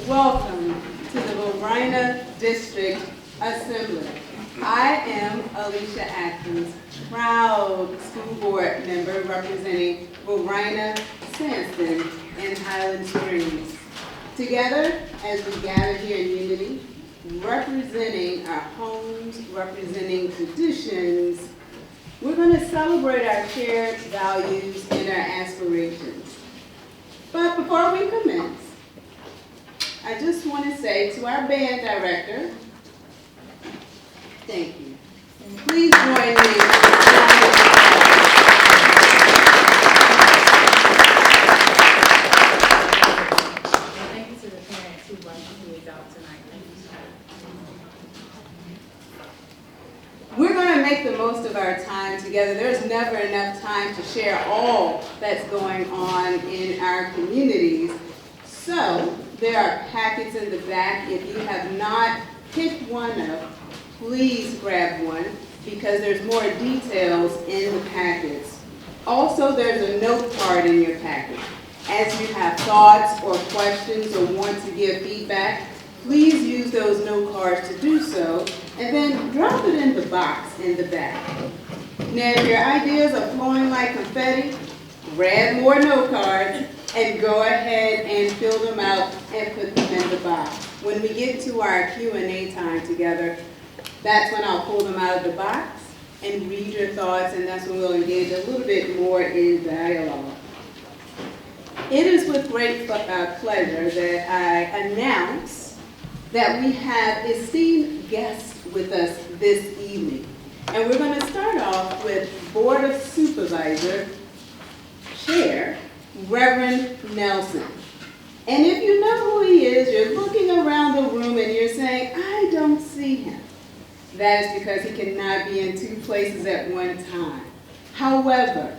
Welcome to the Varina District Assembly. I am Alicia Atkins, proud school board member representing Varina, Sandston, and Highland Springs. Together, as we gather here in unity, representing our homes, representing traditions, we're going to celebrate our shared values and our aspirations. But before we commence, I just want to say to our band director, thank you. Please join me. Thank you to the parents who brought the kids out tonight. Thank you so much. We're going to make the most of our time together. There's never enough time to share all that's going on in our communities. So there are packets in the back. If you have not picked one up, please grab one because there's more details in the packets. Also, there's a note card in your packet. As you have thoughts or questions or want to give feedback, please use those note cards to do so, and then drop it in the box in the back. Now, if your ideas are flowing like confetti, grab more note cards and go ahead and fill them out and put them in the box. When we get to our Q&A time together, that's when I'll pull them out of the box and read your thoughts, and that's when we'll engage a little bit more in dialogue. It is with great pleasure that I announce that we have esteemed guests with us this evening. And we're going to start off with Board of Supervisor Chair, Reverend Nelson. And if you know who he is, you're looking around the room and you're saying, I don't see him. That is because he cannot be in two places at one time. However,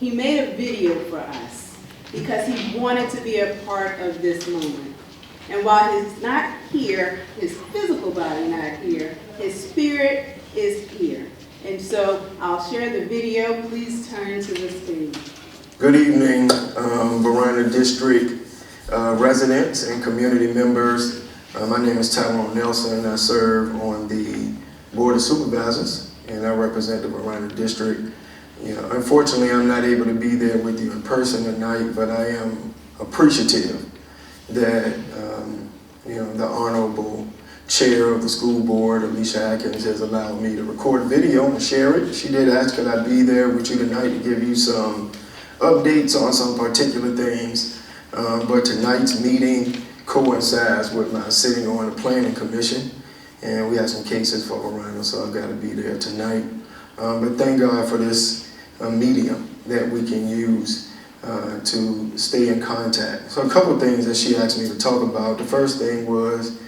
he made a video for us because he wanted to be a part of this moment. And while he's not here, his physical body not here, his spirit is here. And so I'll share the video. Please turn to the stage. Good evening, Varina District residents and community members. My name is Tyrone Nelson. I serve on the Board of Supervisors, and I represent the Varina District. Unfortunately, I'm not able to be there with you in person tonight, but I am appreciative that the Honorable Chair of the School Board, Alicia Atkins, has allowed me to record a video and share it. She did ask could I be there with you tonight to give you some updates on some particular things, but tonight's meeting coincides with my sitting on the Planning Commission, and we have some cases for Varina, so I've got to be there tonight. But thank God for this medium that we can use to stay in contact. So a couple of things that she asked me to talk about. The first thing was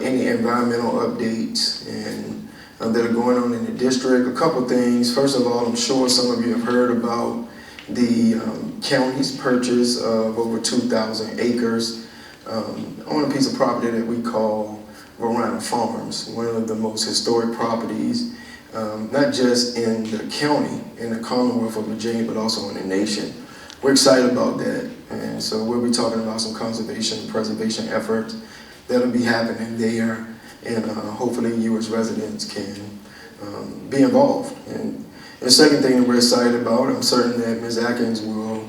any environmental updates and that are going on in the district. A couple of things. First of all, I'm sure some of you have heard about the county's purchase of over 2,000 acres on a piece of property that we call Varina Farms, one of the most historic properties, not just in the county, in the Commonwealth of Virginia, but also in the nation. We're excited about that, and so we'll be talking about some conservation and preservation efforts that'll be happening there, and hopefully you as residents can be involved. And the second thing that we're excited about, I'm certain that Ms. Atkins will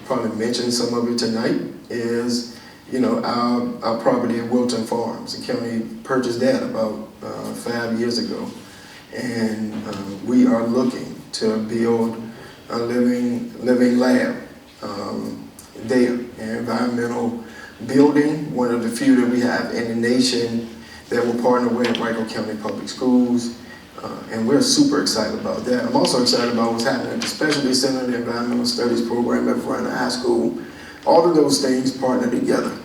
probably mention some of it tonight, is our property at Wilton Farms. The county purchased that about 5 years ago, and we are looking to build a living lab there, an environmental building, one of the few that we have in the nation that will partner with Rico County Public Schools. And we're super excited about that. I'm also excited about what's happening at the Specialty Center, the Environmental Studies Program at Varina High School. All of those things partner together,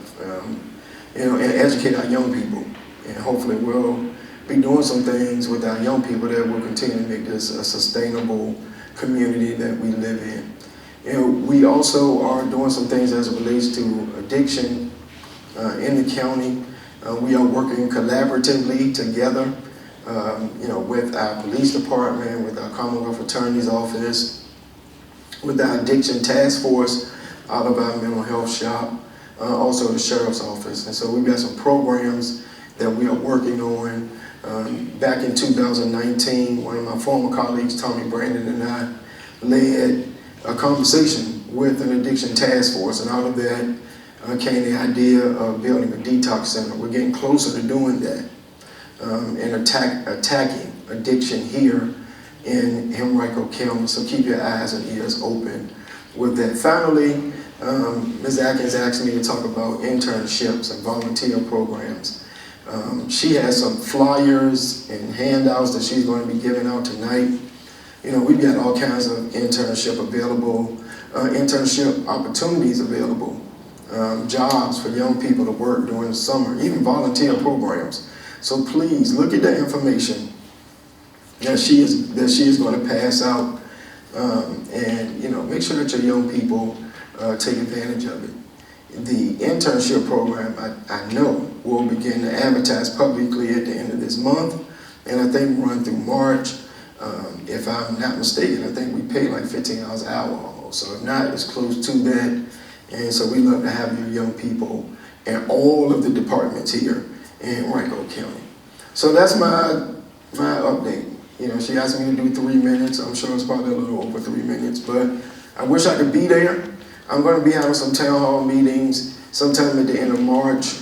and educate our young people. And hopefully we'll be doing some things with our young people that will continue to make this a sustainable community that we live in. We also are doing some things as it relates to addiction in the county. We are working collaboratively together with our police department, with our Commonwealth Attorney's Office, with our addiction task force out of our mental health shop. also the Sheriff's Office. And so we've got some programs that we are working on. Back in 2019, one of my former colleagues, Tommy Brandon, and I led a conversation with an addiction task force, and out of that came the idea of building a detox center. We're getting closer to doing that and attacking addiction here in Henrico County, so keep your eyes and ears open with that. Finally, Ms. Atkins asked me to talk about internships and volunteer programs. She has some flyers and handouts that she's going to be giving out tonight. You know, we've got all kinds of internship opportunities available, jobs for young people to work during the summer, even volunteer programs. So please look at the information that she is going to pass out, and make sure that your young people take advantage of it. The internship program, I know, will begin to advertise publicly at the end of this month, and I think run through March. If I'm not mistaken, I think we pay like $15 an hour almost, so if not, it's close to that. And so we love to have your young people in all of the departments here in Henrico County. So that's my update. She asked me to do 3 minutes. I'm sure it's probably a little over 3 minutes, but I wish I could be there. I'm going to be having some town hall meetings sometime at the end of March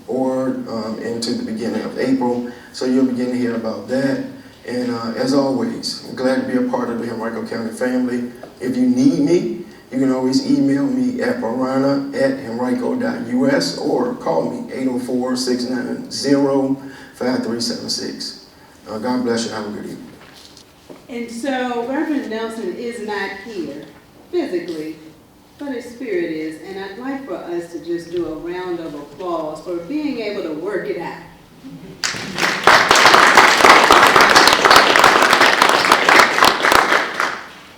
or into the beginning of April, so you'll begin to hear about that. And as always, I'm glad to be a part of the Henrico County family. If you need me, you can always email me at varina@henrico.us or call me 804-690-5376. God bless you. Have a good evening. And so Reverend Nelson is not here physically, but his spirit is. And I'd like for us to just do a round of applause for being able to work it out.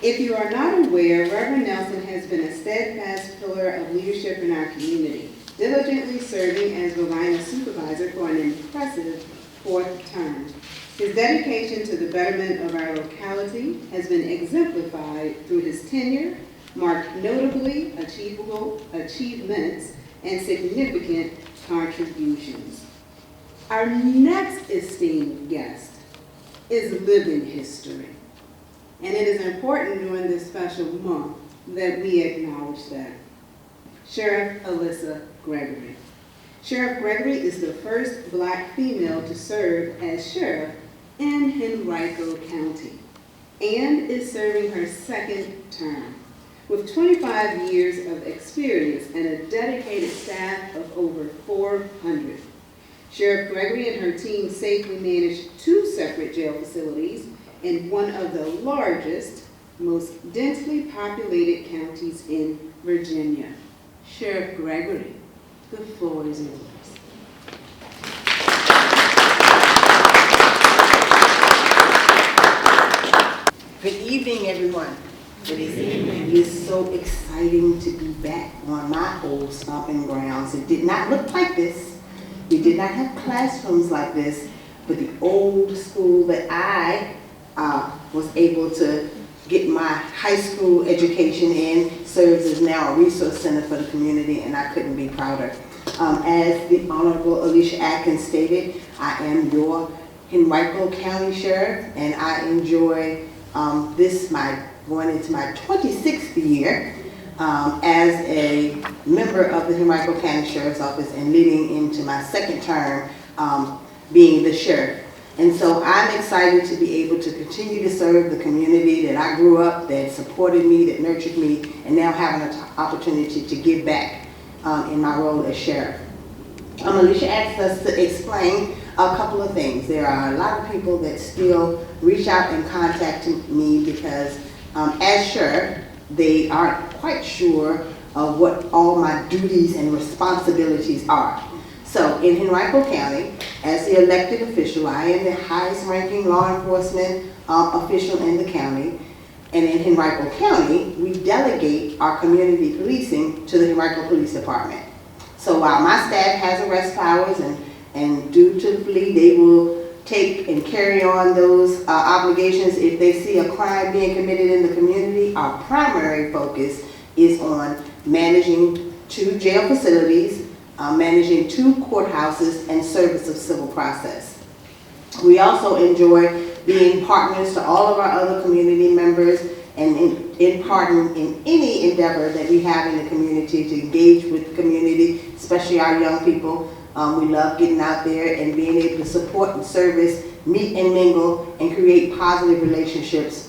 If you are not aware, Reverend Nelson has been a steadfast pillar of leadership in our community, diligently serving as Varina supervisor for an impressive 4th term. His dedication to the betterment of our locality has been exemplified through his tenure, marked notably achievable achievements and significant contributions. Our next esteemed guest is living history. And it is important during this special month that we acknowledge that. Sheriff Alicia Gregory. Sheriff Gregory is the first Black female to serve as sheriff in Henrico County and is serving her 2nd term. With 25 years of experience and a dedicated staff of over 400. Sheriff Gregory and her team safely managed 2 separate jail facilities in one of the largest, most densely populated counties in Virginia. Sheriff Gregory, the floor is yours. Good evening, everyone. Good evening. It is so exciting to be back on my old stomping grounds. It did not look like this. We did not have classrooms like this, but the old school that I was able to get my high school education in serves as now a resource center for the community, and I couldn't be prouder. As the Honorable Alicia Atkins stated, I am your Henrico County Sheriff, and I enjoy going into my 26th year as a member of the Henrico County Sheriff's Office and leading into my 2nd term being the sheriff. And so I'm excited to be able to continue to serve the community that I grew up, that supported me, that nurtured me, and now having an opportunity to give back in my role as sheriff. Alicia asked us to explain a couple of things. There are a lot of people that still reach out and contact me because as sheriff, they aren't quite sure of what all my duties and responsibilities are. So in Henrico County, as the elected official, I am the highest ranking law enforcement official in the county. And in Henrico County, we delegate our community policing to the Henrico Police Department. So while my staff has arrest powers and dutifully they will take and carry on those obligations if they see a crime being committed in the community, our primary focus is on managing 2 jail facilities, managing 2 courthouses, and service of civil process. We also enjoy being partners to all of our other community members and in partnering in any endeavor that we have in the community to engage with the community, especially our young people. We love getting out there and being able to support and service, meet and mingle, and create positive relationships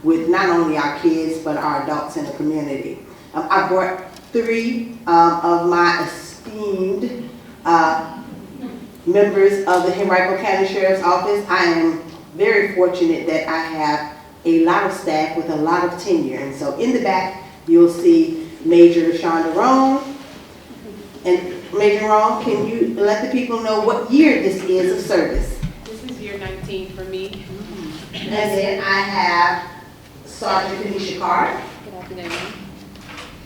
with not only our kids, but our adults in the community. I brought 3 of my esteemed members of the Henrico County Sheriff's Office. I am very fortunate that I have a lot of staff with a lot of tenure. And so in the back, you'll see Major Shonda Roan. And Major Roan, can you let the people know what year this is of service? This is year 19 for me. And then I have Sergeant Kanisha Carter. Good afternoon.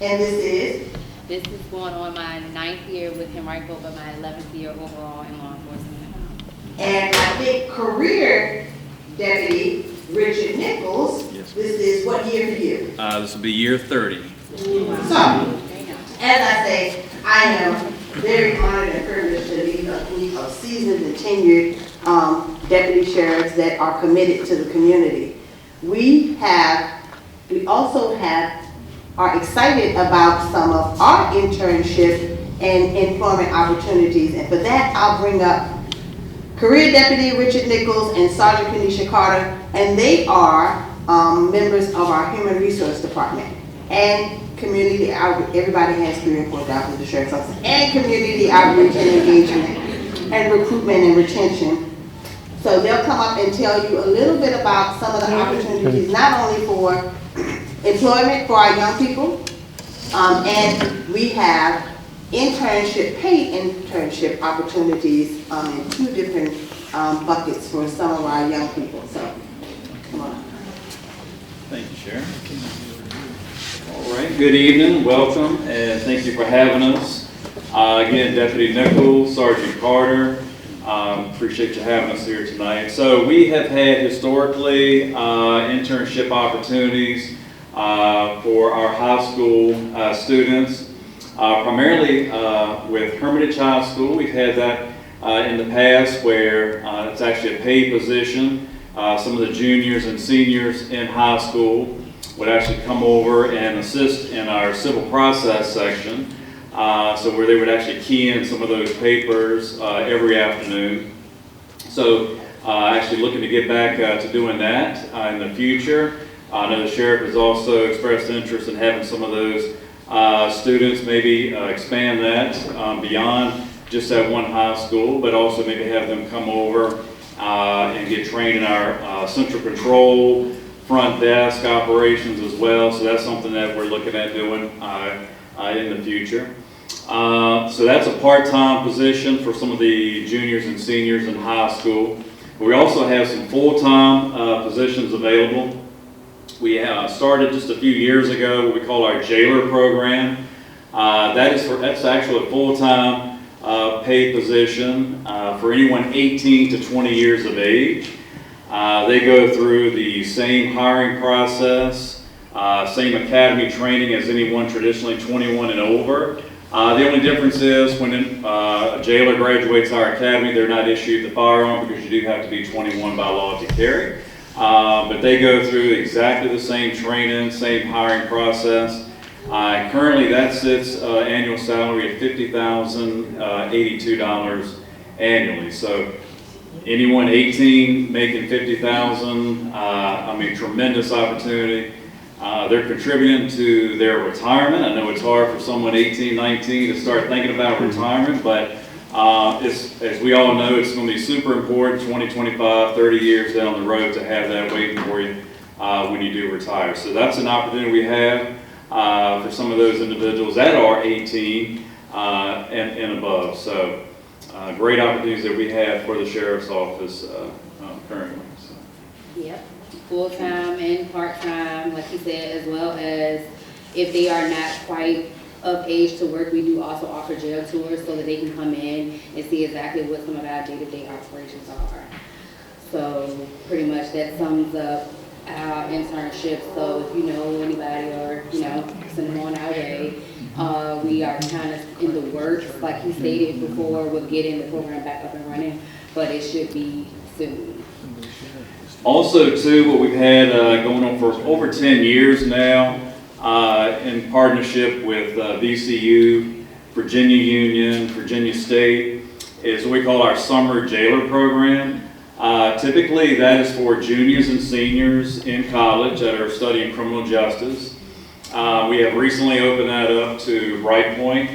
And this is? This is going on my 9th year with Henrico, but my 11th year overall in law enforcement. And I think career deputy Richard Nichols. Yes. This is what year for you? This will be year 30. So, as I say, I am very honored and privileged to lead a group of seasoned and tenured deputy sheriffs that are committed to the community. We also are excited about some of our internship and employment opportunities. And for that, I'll bring up Career Deputy Richard Nichols and Sergeant Kanisha Carter, and they are members of our Human Resource Department and community outreach. Everybody has 3 or 4 jobs at the Sheriff's Office. And community outreach and engagement and recruitment and retention. So they'll come up and tell you a little bit about some of the opportunities, not only for employment for our young people, and we have paid internship opportunities in 2 different buckets for some of our young people. So, come on. Thank you, Sheriff. All right, good evening, welcome, and thank you for having us. Again, Deputy Nichols, Sergeant Carter, appreciate you having us here tonight. So we have had historically internship opportunities for our high school students, primarily with Hermitage High School. We've had that in the past where it's actually a paid position. Some of the juniors and seniors in high school would actually come over and assist in our civil process section, so where they would actually key in some of those papers every afternoon. So actually looking to get back to doing that in the future. I know the sheriff has also expressed interest in having some of those students maybe expand that beyond just that one high school, but also maybe have them come over and get trained in our central control, front desk operations as well. So that's something that we're looking at doing in the future. So that's a part-time position for some of the juniors and seniors in high school. We also have some full-time positions available. We started just a few years ago what we call our jailer program. That's actually a full-time paid position for anyone 18 to 20 years of age. They go through the same hiring process, same academy training as anyone traditionally 21 and over. The only difference is when a jailer graduates our academy, they're not issued the firearm because you do have to be 21 by law to carry. But they go through exactly the same training, same hiring process. Currently, that sits annual salary at $50,082 annually. So anyone 18 making $50,000, I mean, tremendous opportunity. They're contributing to their retirement. I know it's hard for someone 18, 19 to start thinking about retirement, but as we all know, it's going to be super important 20, 25, 30 years down the road to have that waiting for you when you do retire. So that's an opportunity we have for some of those individuals that are 18 and above. So great opportunities that we have for the Sheriff's Office currently. So. Yep, full-time and part-time, like you said, as well as if they are not quite of age to work, we do also offer jail tours so that they can come in and see exactly what some of our day-to-day operations are. So pretty much that sums up our internship. So if you know anybody or, send them on our way, We are kind of in the works, like he stated before, with getting the program back up and running, but it should be soon. Also, too, what we've had going on for over 10 years now, in partnership with VCU, Virginia Union, Virginia State, is what we call our summer jailer program. Typically, that is for juniors and seniors in college that are studying criminal justice. We have recently opened that up to Bright Point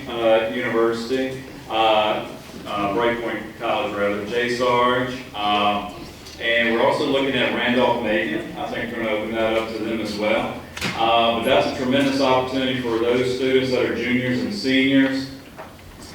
University, Bright Point College rather, J-Sarge. And we're also looking at Randolph-Macon. I think we're going to open that up to them as well. But that's a tremendous opportunity for those students that are juniors and seniors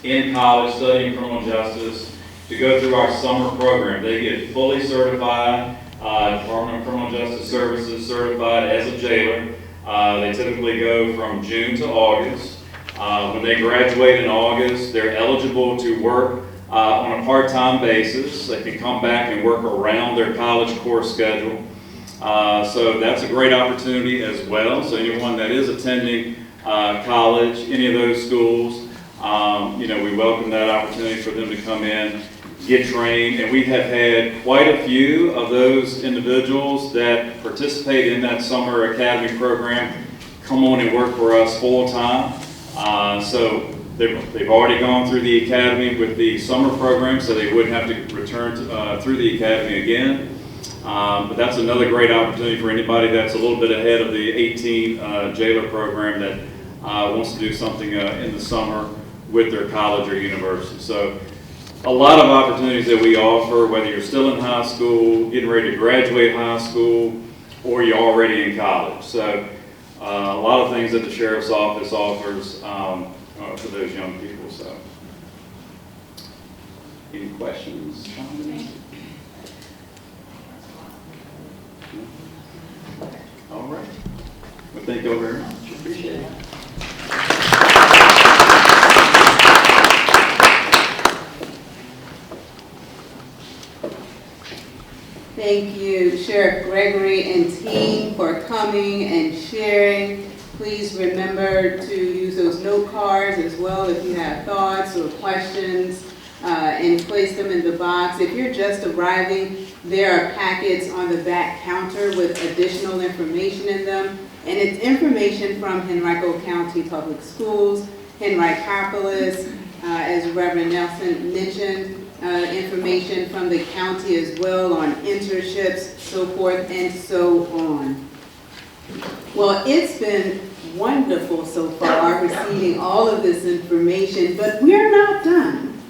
in college studying criminal justice to go through our summer program. They get fully certified, Department of Criminal Justice Services certified as a jailer. They typically go from June to August. When they graduate in August, they're eligible to work on a part-time basis. They can come back and work around their college course schedule. So that's a great opportunity as well. So anyone that is attending college, any of those schools, we welcome that opportunity for them to come in, get trained. And we have had quite a few of those individuals that participate in that summer academy program come on and work for us full-time. So they've already gone through the academy with the summer program, so they wouldn't have to return through the academy again. But that's another great opportunity for anybody that's a little bit ahead of the 18 jailer program that wants to do something in the summer with their college or university. So a lot of opportunities that we offer, whether you're still in high school, getting ready to graduate high school, or you're already in college. So a lot of things that the Sheriff's Office offers for those young people. So, any questions, comments? All right. Well, thank you all very much. Appreciate it. Thank you, Sheriff Gregory and team, for coming and sharing. Please remember to use those note cards as well if you have thoughts or questions, and place them in the box. If you're just arriving, there are packets on the back counter with additional information in them, and it's information from Henrico County Public Schools, Henricopolis, as Reverend Nelson mentioned, information from the county as well on internships, so forth and so on. Well, it's been wonderful so far receiving all of this information, but we're not done,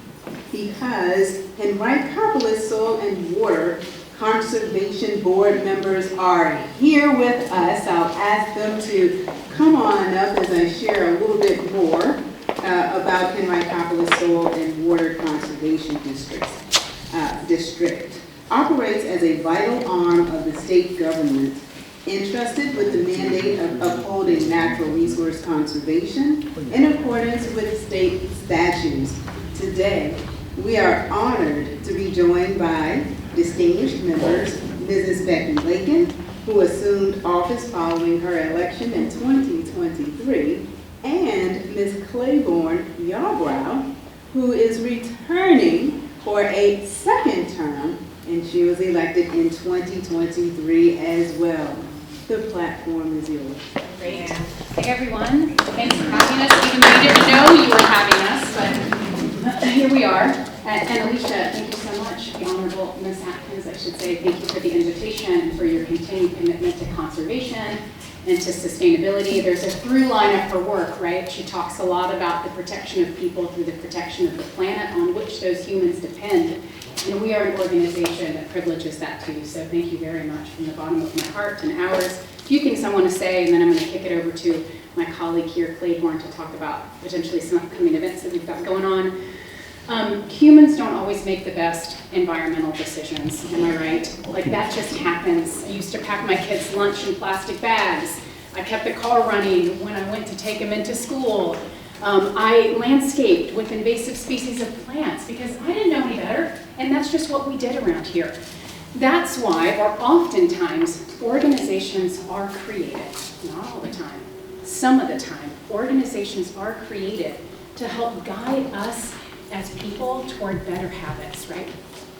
because Henricopolis Soil and Water Conservation Board members are here with us. I'll ask them to come on up as I share a little bit more about Henricopolis Soil and Water Conservation District. Operates as a vital arm of the state government, entrusted with the mandate of upholding natural resource conservation in accordance with state statutes. Today, we are honored to be joined by distinguished members, Mrs. Becky Lakin, who assumed office following her election in 2023, and Ms. Claiborne Yarbrough, who is returning for a second term, and she was elected in 2023 as well. The platform is yours. Great. Hey everyone, thanks for having us. Even though we didn't know you were having us, but here we are. And Alicia, thank you so much. The Honorable Ms. Atkins, I should say, thank you for the invitation and for your continued commitment to conservation and to sustainability. There's a through line of her work, right? She talks a lot about the protection of people through the protection of the planet on which those humans depend. And we are an organization that privileges that too. So thank you very much from the bottom of my heart and ours. A few things I want to say, and then I'm going to kick it over to my colleague here, Claiborne, to talk about potentially some upcoming events that we've got going on. Humans don't always make the best environmental decisions, am I right? Like that just happens. I used to pack my kids' lunch in plastic bags. I kept the car running when I went to take them into school. I landscaped with invasive species of plants because I didn't know any better, and that's just what we did around here. That's why, or oftentimes, organizations are created, not all the time, some of the time, organizations are created to help guide us as people toward better habits, right?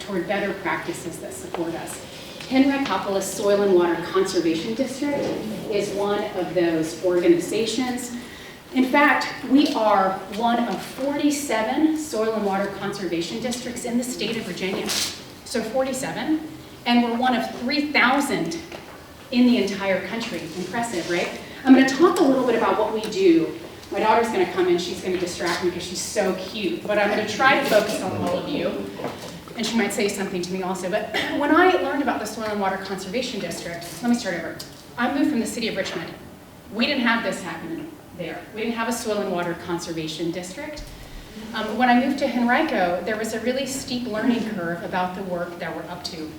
Toward better practices that support us. Henricopolis Soil and Water Conservation District is one of those organizations. In fact, we are one of 47 soil and water conservation districts in the state of Virginia. So 47, and we're one of 3,000 in the entire country. Impressive, right? I'm going to talk a little bit about what we do. My daughter's going to come in, she's going to distract me because she's so cute, but I'm going to try to focus on all of you, and she might say something to me also. But when I learned about the Soil and Water Conservation District, let me start over. I moved from the city of Richmond. We didn't have this happening there. We didn't have a Soil and Water Conservation District. When I moved to Henrico, there was a really steep learning curve about the work that we're up to.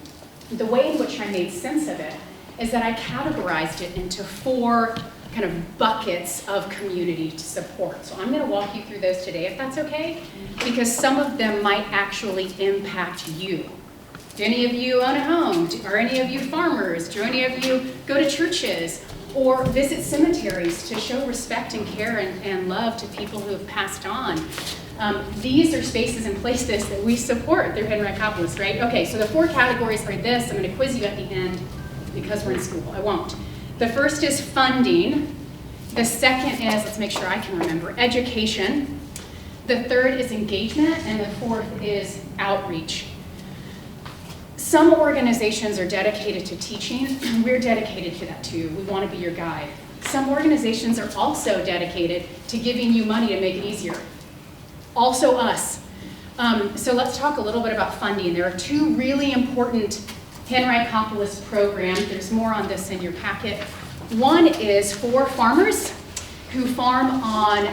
The way in which I made sense of it is that I categorized it into 4 kind of buckets of community support. So I'm going to walk you through those today, if that's okay, because some of them might actually impact you. Do any of you own a home? Are any of you farmers? Do any of you go to churches or visit cemeteries to show respect and care and love to people who have passed on? These are spaces and places that we support through Henricopolis, right? Okay, so the 4 categories are this. I'm going to quiz you at the end because we're in school. I won't. The first is funding. The second is, let's make sure I can remember, education. The third is engagement, and the fourth is outreach. Some organizations are dedicated to teaching. We're dedicated to that too. We want to be your guide. Some organizations are also dedicated to giving you money to make it easier. Also us. So let's talk a little bit about funding. There are 2 really important Henricopolis programs. There's more on this in your packet. One is for farmers who farm on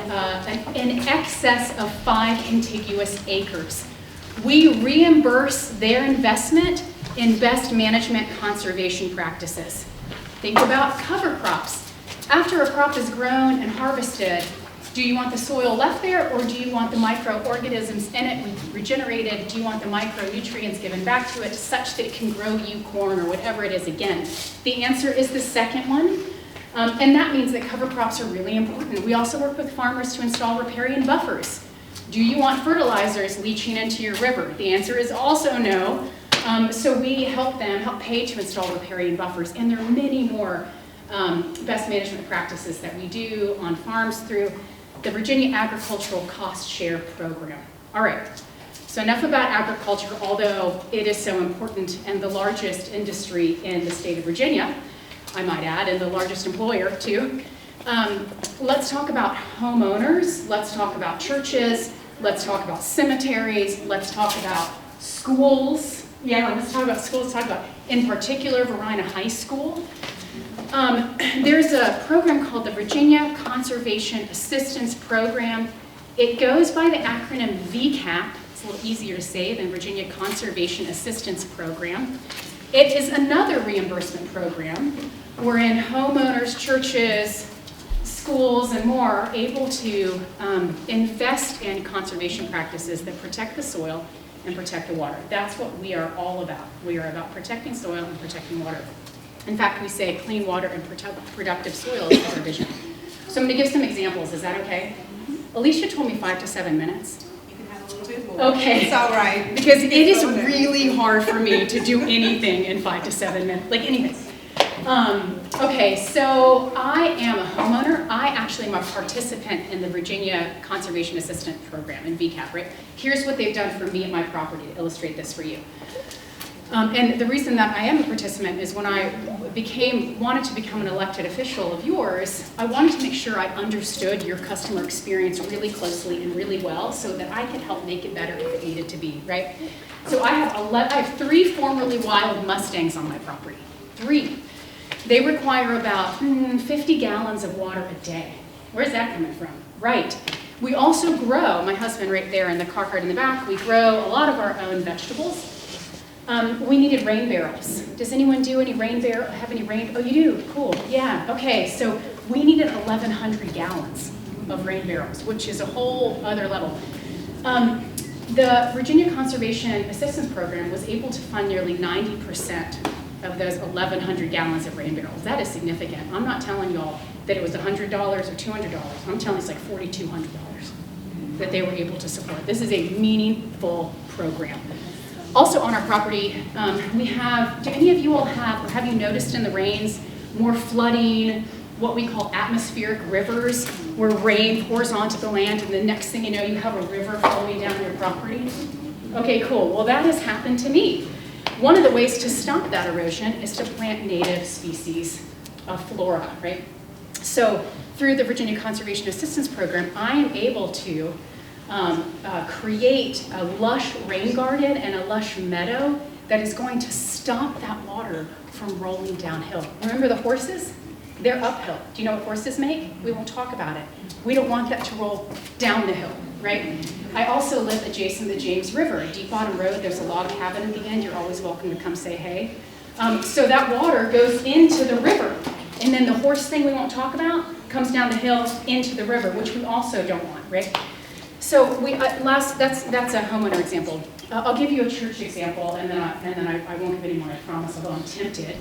in excess of 5 contiguous acres. We reimburse their investment in best management conservation practices. Think about cover crops. After a crop is grown and harvested, do you want the soil left there, or do you want the microorganisms in it regenerated? Do you want the micronutrients given back to it such that it can grow you corn or whatever it is again? The answer is the second one, and that means that cover crops are really important. We also work with farmers to install riparian buffers. Do you want fertilizers leaching into your river? The answer is also no. So we help pay to install riparian buffers, and there are many more best management practices that we do on farms through the Virginia Agricultural Cost Share Program. All right, so enough about agriculture, although it is so important and the largest industry in the state of Virginia, I might add, and the largest employer too. Let's talk about homeowners, let's talk about churches, let's talk about cemeteries, let's talk about schools. Yeah, let's talk about schools, talk about, in particular, Varina High School. There's a program called the Virginia Conservation Assistance Program. It goes by the acronym VCAP. It's a little easier to say than Virginia Conservation Assistance Program. It is another reimbursement program wherein homeowners, churches, schools, and more are able to invest in conservation practices that protect the soil and protect the water. That's what we are all about. We are about protecting soil and protecting water. In fact, we say clean water and productive soil is our vision. So I'm going to give some examples. Is that okay? Alicia told me 5 to 7 minutes. You can have a little bit more. Okay. It's all right. Because it is really hard for me to do anything in 5 to 7 minutes, like anything. Okay, so I am a homeowner. I actually am a participant in the Virginia Conservation Assistant Program in VCAP, right? Here's what they've done for me at my property to illustrate this for you. And the reason that I am a participant is when I wanted to become an elected official of yours, I wanted to make sure I understood your customer experience really closely and really well so that I could help make it better if it needed to be, right? So I have 3 formerly wild Mustangs on my property. 3. They require about 50 gallons of water a day. Where's that coming from? Right. We also grow, my husband right there in the car cart in the back, we grow a lot of our own vegetables. We needed rain barrels. Does anyone do any have any rain? Oh, you do? Cool. Yeah. Okay. So we needed 1,100 gallons of rain barrels, which is a whole other level. The Virginia Conservation Assistance Program was able to fund nearly 90% of those 1,100 gallons of rain barrels. That is significant. I'm not telling y'all that it was $100 or $200. I'm telling you, it's like $4,200 that they were able to support. This is a meaningful program. Also on our property, we have, do any of you all have, or have you noticed in the rains, more flooding, what we call atmospheric rivers, where rain pours onto the land and the next thing you know, you have a river flowing down your property? Okay, cool. Well, that has happened to me. One of the ways to stop that erosion is to plant native species of flora, right? So through the Virginia Conservation Assistance Program, I am able to create a lush rain garden and a lush meadow that is going to stop that water from rolling downhill. Remember the horses? They're uphill. Do you know what horses make? We won't talk about it. We don't want that to roll down the hill, right? I also live adjacent to the James River, Deep Bottom Road. There's a log cabin at the end. You're always welcome to come say hey. So that water goes into the river. And then the horse thing we won't talk about comes down the hill into the river, which we also don't want, right? So we that's a homeowner example. I'll give you a church example, and then I won't give any more, I promise, although I'm tempted.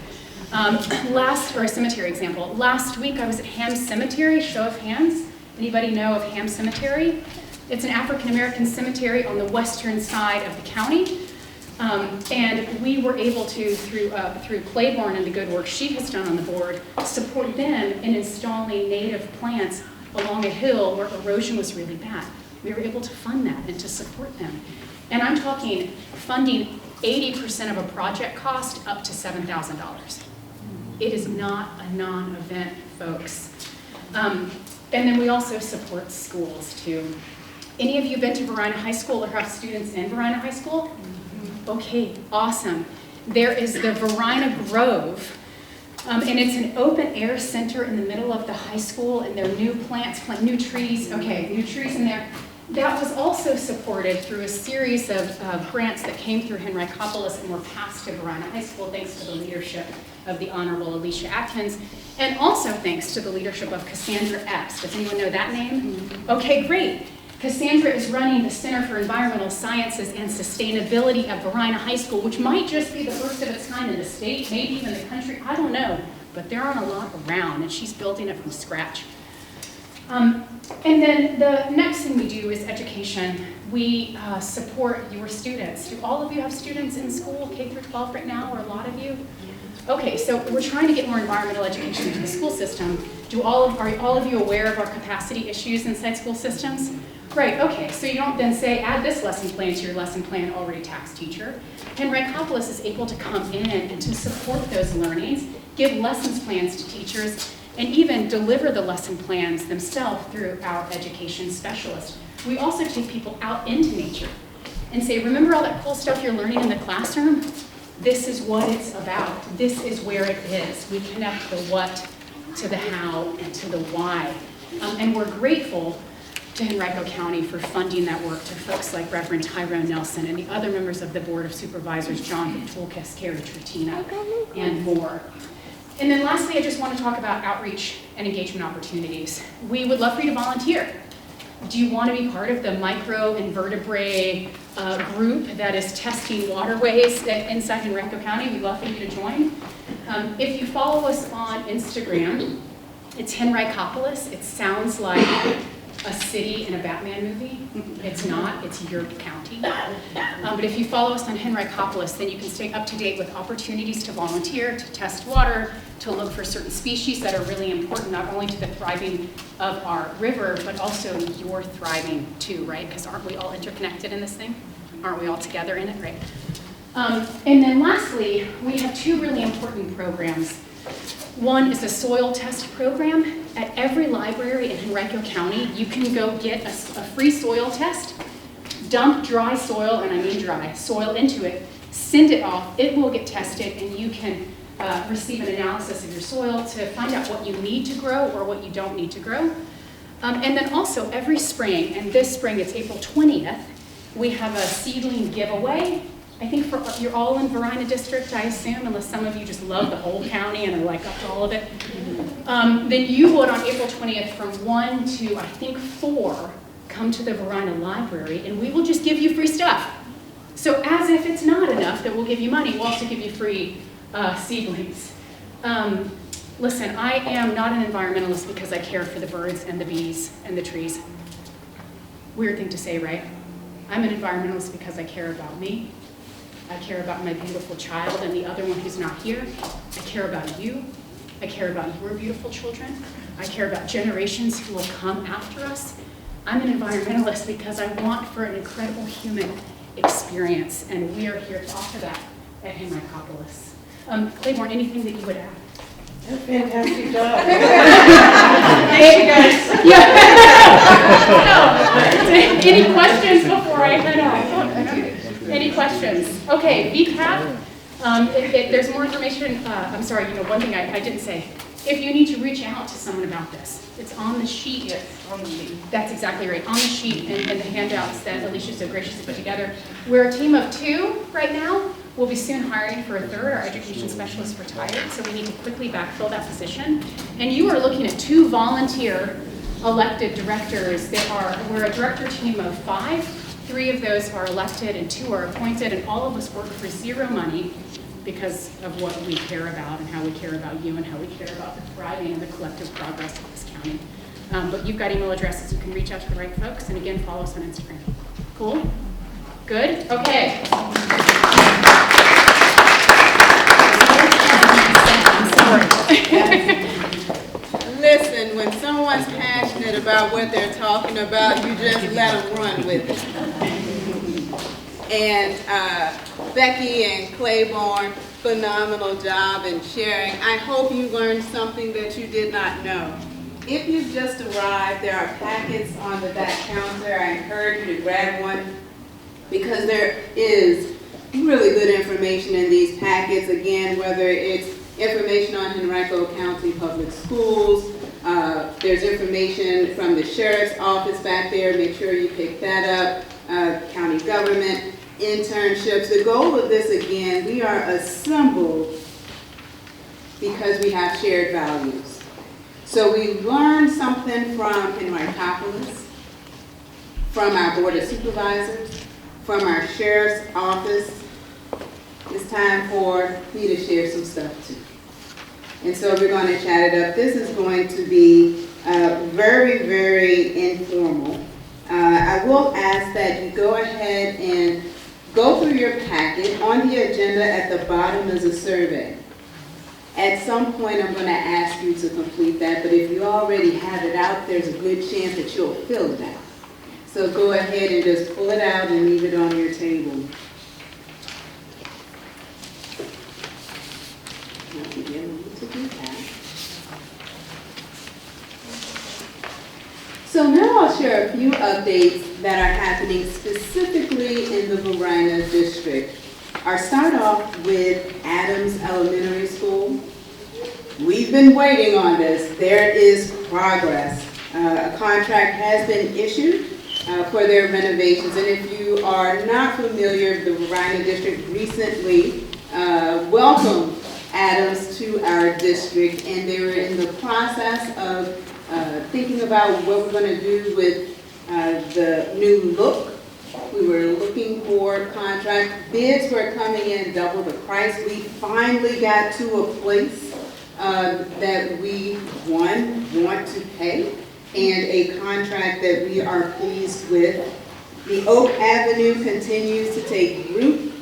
Or a cemetery example. Last week I was at Ham Cemetery, show of hands. Anybody know of Ham Cemetery? It's an African-American cemetery on the western side of the county. And we were able to, through Claiborne and the good work she has done on the board, support them in installing native plants along a hill where erosion was really bad. We were able to fund that and to support them. And I'm talking funding 80% of a project cost up to $7,000. It is not a non-event, folks. And then we also support schools too. Any of you been to Varina High School or have students in Varina High School? Okay, awesome. There is the Varina Grove, and it's an open air center in the middle of the high school, and there are new plants, new trees, okay, new trees in there. That was also supported through a series of grants that came through Henricopolis and were passed to Varina High School thanks to the leadership of the Honorable Alicia Atkins, and also thanks to the leadership of Cassandra Epps. Does anyone know that name? Okay, great. Cassandra is running the Center for Environmental Sciences and Sustainability at Varina High School, which might just be the first of its kind in the state, maybe even the country, I don't know, but there aren't a lot around, and she's building it from scratch. And then the next thing we do is education. We support your students. Do all of you have students in school, K through 12 right now, or a lot of you? Okay, so we're trying to get more environmental education into the school system. Are all of you aware of our capacity issues inside school systems? Right, okay, so you don't then say, add this lesson plan to your lesson plan, already taxed teacher. Henricopolis is able to come in and to support those learnings, give lessons plans to teachers, and even deliver the lesson plans themselves through our education specialist. We also take people out into nature and say, remember all that cool stuff you're learning in the classroom? This is what it's about. This is where it is. We connect the what to the how and to the why. And we're grateful to Henrico County for funding that work, to folks like Reverend Tyrone Nelson and the other members of the Board of Supervisors, John Fulkes, Carrie Trittina, and more. And then lastly, I just want to talk about outreach and engagement opportunities. We would love for you to volunteer. Do you want to be part of the microinvertebrate group that is testing waterways inside Henrico County? We'd love for you to join. If you follow us on Instagram, it's Henricopolis. It sounds like a city in a Batman movie. It's not, it's York County. But if you follow us on Henricopolis, then you can stay up to date with opportunities to volunteer, to test water, to look for certain species that are really important, not only to the thriving of our river, but also your thriving too, right? Because aren't we all interconnected in this thing? Aren't we all together in it, right? And then lastly, we have two really important programs. One is a soil test program. At every library in Henrico County, you can go get a free soil test, dump dry soil, and I mean dry, soil into it, send it off, it will get tested, and you can receive an analysis of your soil to find out what you need to grow or what you don't need to grow. And then also every spring, and this spring it's April 20th, we have a seedling giveaway. I think you're all in Varina District, I assume, unless some of you just love the whole county and are like up to all of it. Then you would on April 20th from 1 to I think 4 come to the Varina Library and we will just give you free stuff. So as if it's not enough that we'll give you money, we'll also give you free seedlings. Listen, I am not an environmentalist because I care for the birds and the bees and the trees. Weird thing to say, right? I'm an environmentalist because I care about me. I care about my beautiful child and the other one who's not here. I care about you. I care about your beautiful children. I care about generations who will come after us. I'm an environmentalist because I want for an incredible human experience, and we are here to offer that at Henricopolis. Claiborne, anything that you would add? Fantastic job. Thank you guys. So, any questions before I head off? Any questions? Okay, VCAP. There's more information. I'm sorry, one thing I didn't say. If you need to reach out to someone about this, it's on the sheet. Yes, on the sheet. That's exactly right, on the sheet and the handouts that Alicia so graciously put together. We're a team of 2 right now. We'll be soon hiring for a 3rd. Our education specialist retired, so we need to quickly backfill that position. And you are looking at 2 volunteer elected directors. We're a director team of 5. 3 of those are elected and 2 are appointed, and all of us work for 0 money because of what we care about and how we care about you and how we care about the thriving and the collective progress of this county. But you've got email addresses. You can reach out to the right folks, and again, follow us on Instagram. Cool? Good? Okay. Listen, when someone's passionate about what they're talking about, you just let them run with it. And Becky and Claiborne, phenomenal job in sharing. I hope you learned something that you did not know. If you've just arrived, there are packets on the back counter. I encourage you to grab one because there is really good information in these packets. Again, whether it's information on Henrico County Public Schools, there's information from the Sheriff's Office back there. Make sure you pick that up. County government, internships. The goal of this, again, we are assembled because we have shared values. So we learned something from Henricopolis, from our Board of Supervisors, from our Sheriff's Office. It's time for me to share some stuff too. And so we're going to chat it up. This is going to be very, very informal. I will ask that you go ahead and go through your packet. On the agenda at the bottom is a survey. At some point I'm going to ask you to complete that, but if you already have it out, there's a good chance that you'll fill it out. So go ahead and just pull it out and leave it on your table. So now I'll share a few updates that are happening specifically in the Varina District. I'll start off with Adams Elementary School. We've been waiting on this. There is progress. A contract has been issued for their renovations. And if you are not familiar, the Varina District recently welcomed Adams to our district, and they were in the process of thinking about what we're going to do with the new look. We were looking for contract. Bids were coming in double the price. We finally got to a place that we, want to pay, and a contract that we are pleased with. The Oak Avenue continues to take root.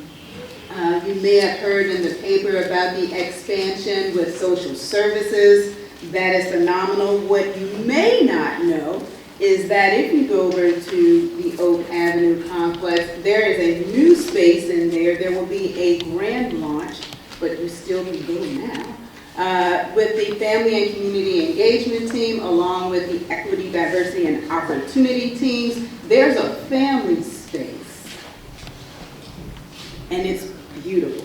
You may have heard in the paper about the expansion with social services. That is phenomenal. What you may not know is that if you go over to the Oak Avenue complex, there is a new space in there. There will be a grand launch, but you still can go now, with the Family and Community Engagement Team, along with the Equity, Diversity, and Opportunity teams. There's a family space, and it's beautiful.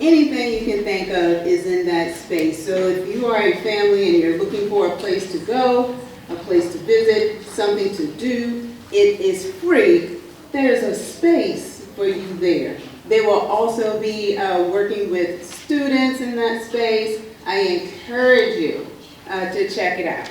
Anything you can think of is in that space. So if you are a family and you're looking for a place to go, a place to visit, something to do, it is free. There's a space for you there. They will also be working with students in that space. I encourage you to check it out.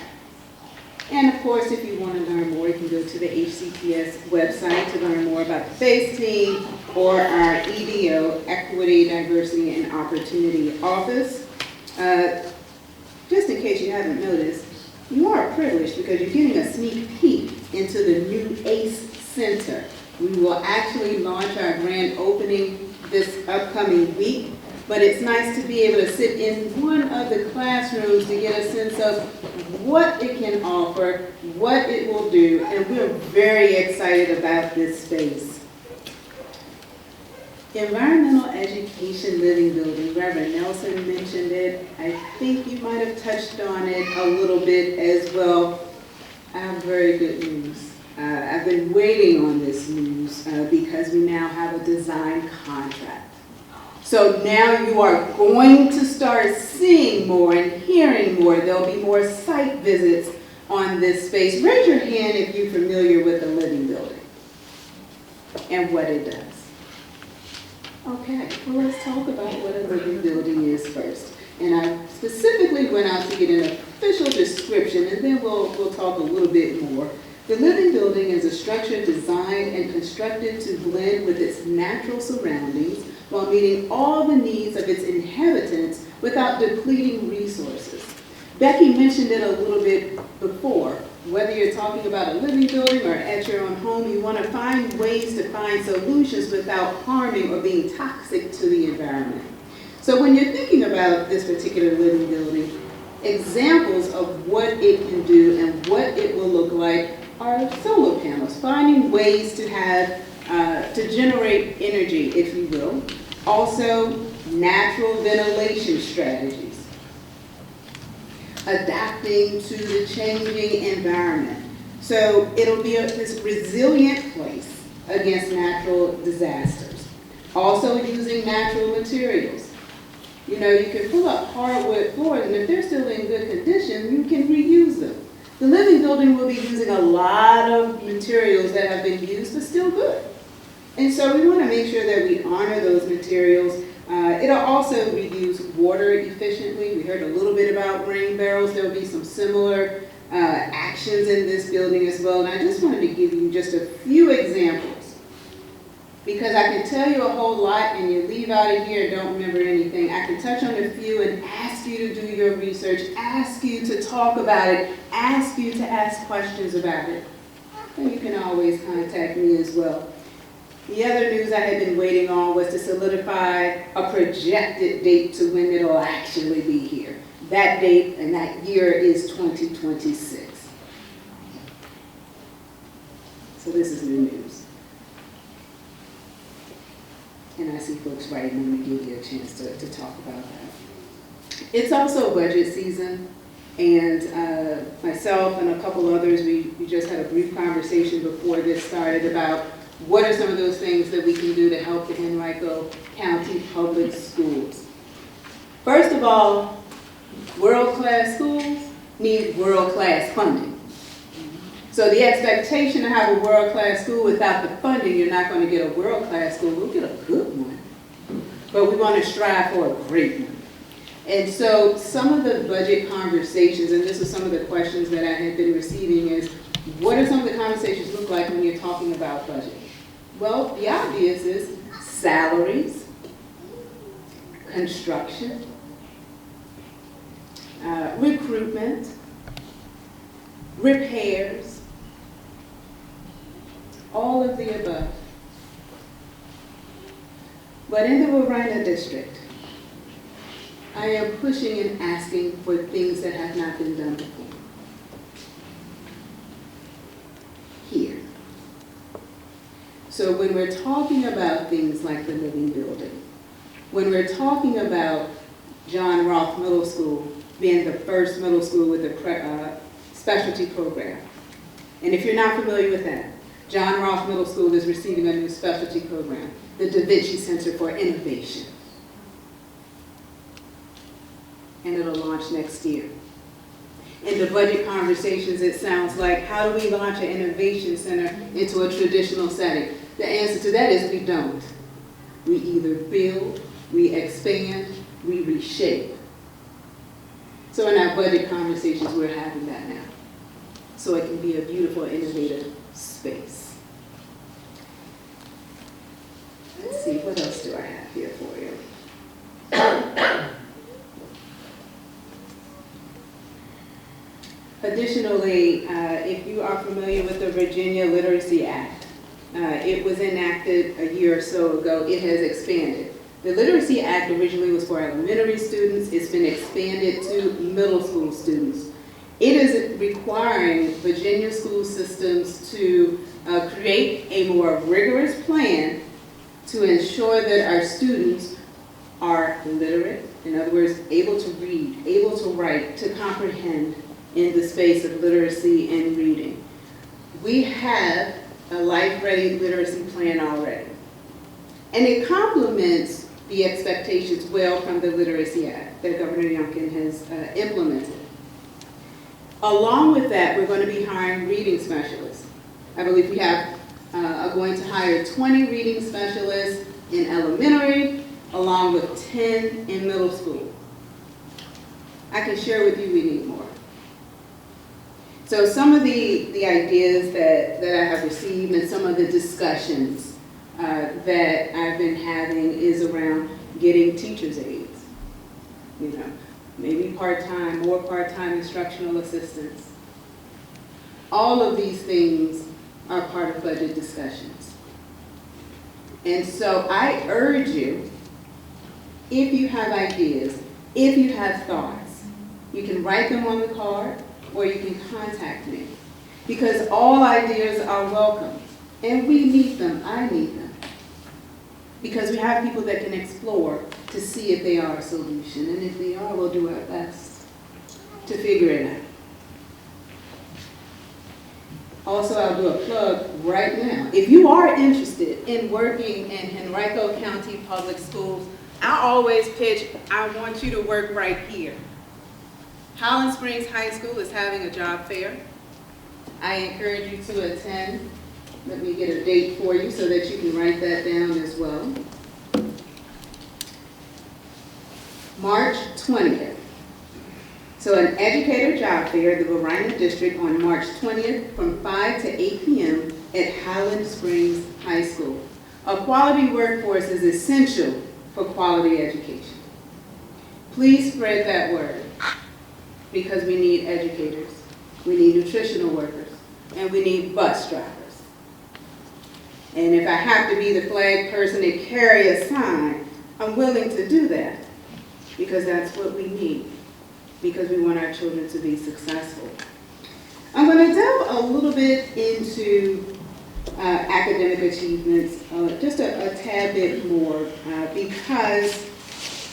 And of course, if you want to learn more, you can go to the HCPS website to learn more about the FACE team or our EDO, Equity, Diversity, and Opportunity Office. just in case you haven't noticed, you are privileged because you're getting a sneak peek into the new ACE Center. We will actually launch our grand opening this upcoming week, but it's nice to be able to sit in one of the classrooms to get a sense of what it can offer, what it will do, and we're very excited about this space. Environmental Education Living Building, Reverend Nelson mentioned it. I think you might have touched on it a little bit as well. I have very good news. I've been waiting on this news because we now have a design contract. So now you are going to start seeing more and hearing more. There'll be more site visits on this space. Raise your hand if you're familiar with the living building and what it does. Okay, well, let's talk about what a living building is first. And I specifically went out to get an official description, and then we'll talk a little bit more. The living building is a structure designed and constructed to blend with its natural surroundings while meeting all the needs of its inhabitants without depleting resources. Becky mentioned it a little bit before. Whether you're talking about a living building or at your own home, you want to find ways to find solutions without harming or being toxic to the environment. So when you're thinking about this particular living building, examples of what it can do and what it will look like are solar panels, finding ways to have, to generate energy, if you will. Also, natural ventilation strategies. Adapting to the changing environment. So it'll be this resilient place against natural disasters. Also using natural materials. You know, you can pull up hardwood floors, and if they're still in good condition, you can reuse them. The living building will be using a lot of materials that have been used, but still good. And so we want to make sure that we honor those materials. It'll also reuse water efficiently. We heard a little bit about rain barrels. There will be some similar actions in this building as well. And I just wanted to give you just a few examples, because I can tell you a whole lot and you leave out of here and don't remember anything. I can touch on a few and ask you to do your research, ask you to talk about it, ask you to ask questions about it. And you can always contact me as well. The other news I had been waiting on was to solidify a projected date to when it'll actually be here. That date and that year is 2026. So this is new news. And I see folks writing, I'm going to give you a chance to talk about that. It's also budget season, and myself and a couple others, we just had a brief conversation before this started about what are some of those things that we can do to help the Henrico County Public Schools. First of all, world-class schools need world-class funding. So the expectation to have a world-class school without the funding, you're not going to get a world-class school. We'll get a good one, but we want to strive for a great one. And so some of the budget conversations, and this is some of the questions that I had been receiving, is what are some of the conversations look like when you're talking about budget? Well, the obvious is salaries, construction, recruitment, repairs, all of the above. But in the Varina District, I am pushing and asking for things that have not been done before. Here. So when we're talking about things like the living building, when we're talking about John Roth Middle School being the first middle school with a specialty program, and if you're not familiar with that, John Roth Middle School is receiving a new specialty program, the Da Vinci Center for Innovation. And it'll launch next year. In the budget conversations, it sounds like, how do we launch an innovation center into a traditional setting? The answer to that is we don't. We either build, we expand, we reshape. So in our budget conversations, we're having that now. So it can be a beautiful, innovative space. Let's see, what else do I have here for you? Additionally, if you are familiar with the Virginia Literacy Act, it was enacted a year or so ago. It has expanded. The Literacy Act originally was for elementary students. It's been expanded to middle school students. It is requiring Virginia school systems to create a more rigorous plan to ensure that our students are literate, in other words, able to read, able to write, to comprehend in the space of literacy and reading. We have a life-ready literacy plan already, and it complements the expectations well from the Literacy Act that Governor Youngkin has implemented. Along with that, we're going to be hiring reading specialists. I believe we are going to hire 20 reading specialists in elementary, along with 10 in middle school. I can share with you we need more. So some of the ideas that I have received and some of the discussions that I've been having is around getting teachers' aides. You know, maybe part-time, more part-time instructional assistants. All of these things are part of budget discussions. And so I urge you, if you have ideas, if you have thoughts, you can write them on the card or you can contact me. Because all ideas are welcome. And we need them, I need them. Because we have people that can explore to see if they are a solution. And if they are, we'll do our best to figure it out. Also, I'll do a plug right now. If you are interested in working in Henrico County Public Schools, I always pitch, I want you to work right here. Highland Springs High School is having a job fair. I encourage you to attend. Let me get a date for you so that you can write that down as well. March 20th. So an educator job fair at the Varina District on March 20th from 5 to 8 p.m. at Highland Springs High School. A quality workforce is essential for quality education. Please spread that word because we need educators, we need nutritional workers, and we need bus drivers. And if I have to be the flag person and carry a sign, I'm willing to do that because that's what we need, because we want our children to be successful. I'm going to delve a little bit into academic achievements, just a tad bit more, because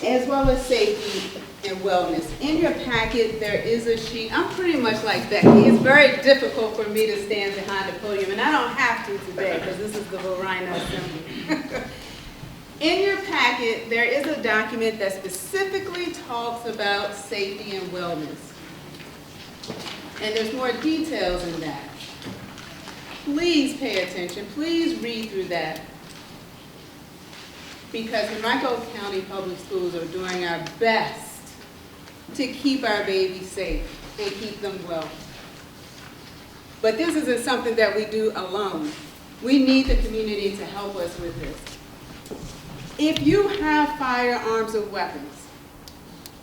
as well as safety and wellness. In your packet, there is a sheet. I'm pretty much like Becky. It's very difficult for me to stand behind the podium, and I don't have to today because this is the Varina Assembly. In your packet, there is a document that specifically talks about safety and wellness. And there's more details in that. Please pay attention. Please read through that. Because Henrico County Public Schools are doing our best to keep our babies safe and keep them well. But this isn't something that we do alone. We need the community to help us with this. If you have firearms or weapons,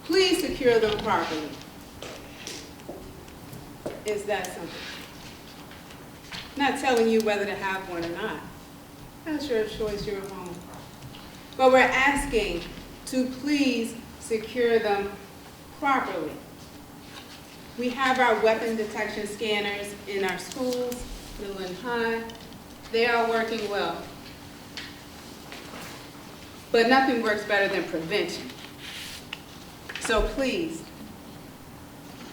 please secure them properly. Is that simple? Not telling you whether to have one or not. That's your choice, your home. But we're asking to please secure them properly. We have our weapon detection scanners in our schools, middle and high. They are working well. But nothing works better than prevention. So please,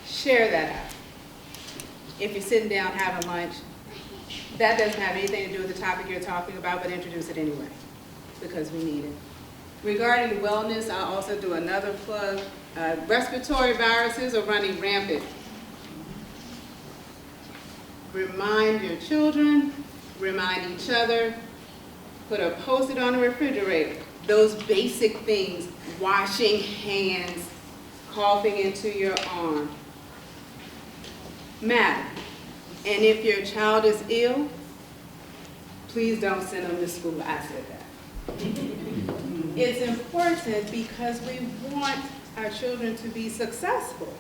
share that out. If you're sitting down having lunch, that doesn't have anything to do with the topic you're talking about, but introduce it anyway, because we need it. Regarding wellness, I'll also do another plug. Respiratory viruses are running rampant. Remind your children, remind each other, put a Post-it on the refrigerator. Those basic things, washing hands, coughing into your arm, matter. And if your child is ill, please don't send them to school. I said that. It's important because we want our children to be successful.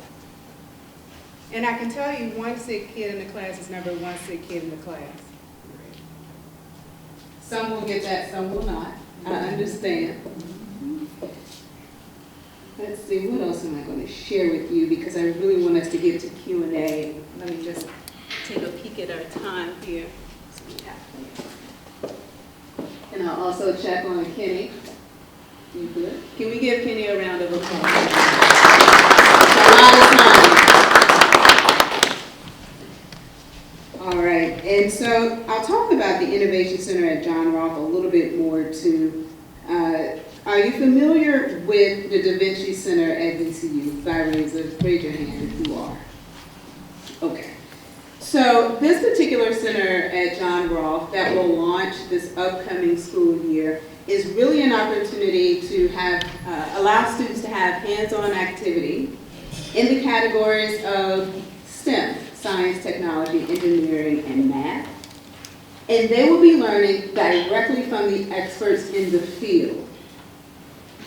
And I can tell you, one sick kid in the class is never one sick kid in the class. Some will get that, some will not. I understand. Let's see, what else am I going to share with you? Because I really want us to get to Q&A. Let me just take a peek at our time here. And I'll also check on Kenny. You good? Can we give Kenny a round of applause? It's a lot of time. All right, and so I'll talk about the Innovation Center at John Rolfe a little bit more too. Are you familiar with the Da Vinci Center at VCU? Raise your hand if you are. Okay. So this particular center at John Rolfe that will launch this upcoming school year is really an opportunity to have allow students to have hands-on activity in the categories of STEM, science, technology, engineering, and math. And they will be learning directly from the experts in the field.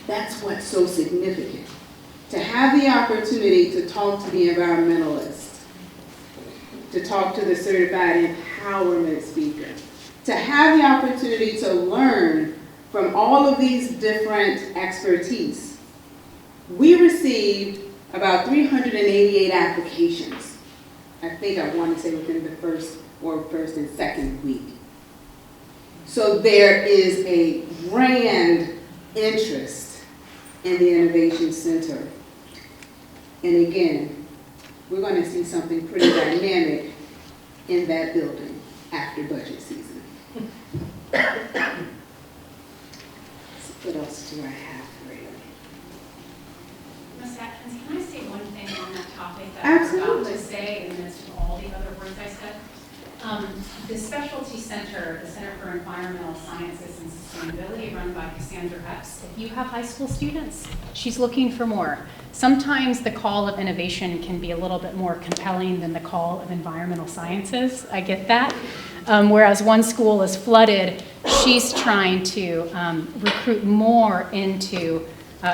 That's what's so significant. To have the opportunity to talk to the environmentalist, to talk to the certified empowerment speaker, to have the opportunity to learn from all of these different expertise. We received about 388 applications. I think I want to say within the first and second week. So there is a grand interest in the Innovation Center. And again, we're going to see something pretty dynamic in that building after budget season. So what else do I have for you? Ms. Atkins, can I say one thing on that topic that I was about to say in the midst of all the other words I said? The Specialty Center, the Center for Environmental Sciences and Sustainability, run by Cassandra Epps. If you have high school students, she's looking for more. Sometimes the call of innovation can be a little bit more compelling than the call of environmental sciences. I get that. Whereas one school is flooded, she's trying to recruit more into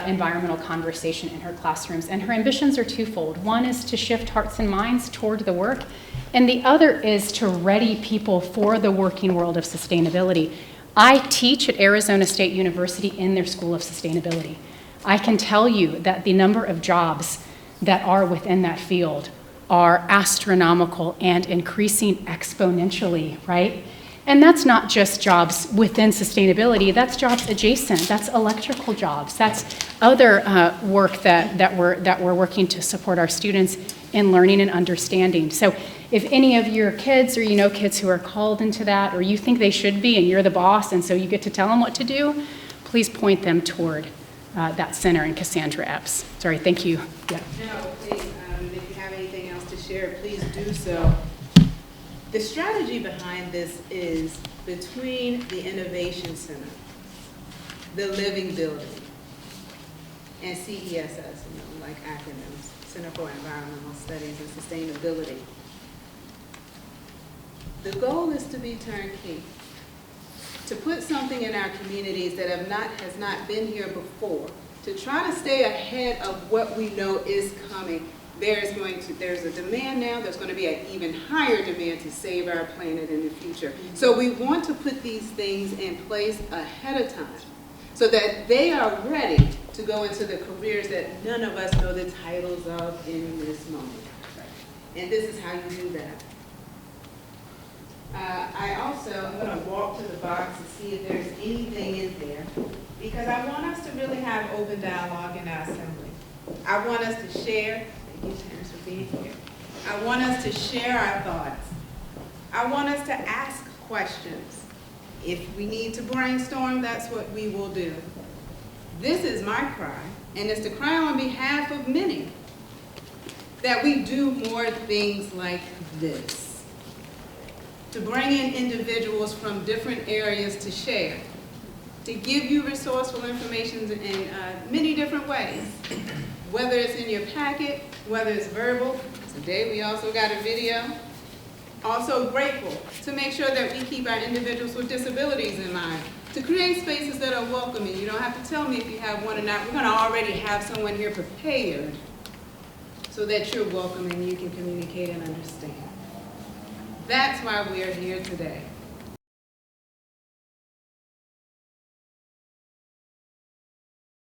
environmental conversation in her classrooms. And her ambitions are twofold. One is to shift hearts and minds toward the work, and the other is to ready people for the working world of sustainability. I teach at Arizona State University in their School of Sustainability. I can tell you that the number of jobs that are within that field are astronomical and increasing exponentially, right? And that's not just jobs within sustainability, that's jobs adjacent, that's electrical jobs, that's other work that we're working to support our students in learning and understanding. So if any of your kids or you know kids who are called into that, or you think they should be and you're the boss and so you get to tell them what to do, please point them toward that center in Cassandra Epps. Sorry, thank you. Yeah. No, please, if you have anything else to share, please do so. The strategy behind this is between the Innovation Center, the Living Building, and CESS, like acronyms, Center for Environmental Studies and Sustainability. The goal is to be turnkey, to put something in our communities that has not been here before, to try to stay ahead of what we know is coming. There's a demand now, there's going to be an even higher demand to save our planet in the future. So we want to put these things in place ahead of time so that they are ready to go into the careers that none of us know the titles of in this moment. And this is how you do that. I'm going to walk to the box and see if there's anything in there, because I want us to really have open dialogue in our assembly. I want us to share. Thank you, parents, for being here. I want us to share our thoughts. I want us to ask questions. If we need to brainstorm, that's what we will do. This is my cry, and it's the cry on behalf of many, that we do more things like this. To bring in individuals from different areas to share, to give you resourceful information in many different ways, whether it's in your packet, whether it's verbal. Today we also got a video. Also grateful to make sure that we keep our individuals with disabilities in mind, to create spaces that are welcoming. You don't have to tell me if you have one or not. We're going to already have someone here prepared so that you're welcome and you can communicate and understand. That's why we are here today.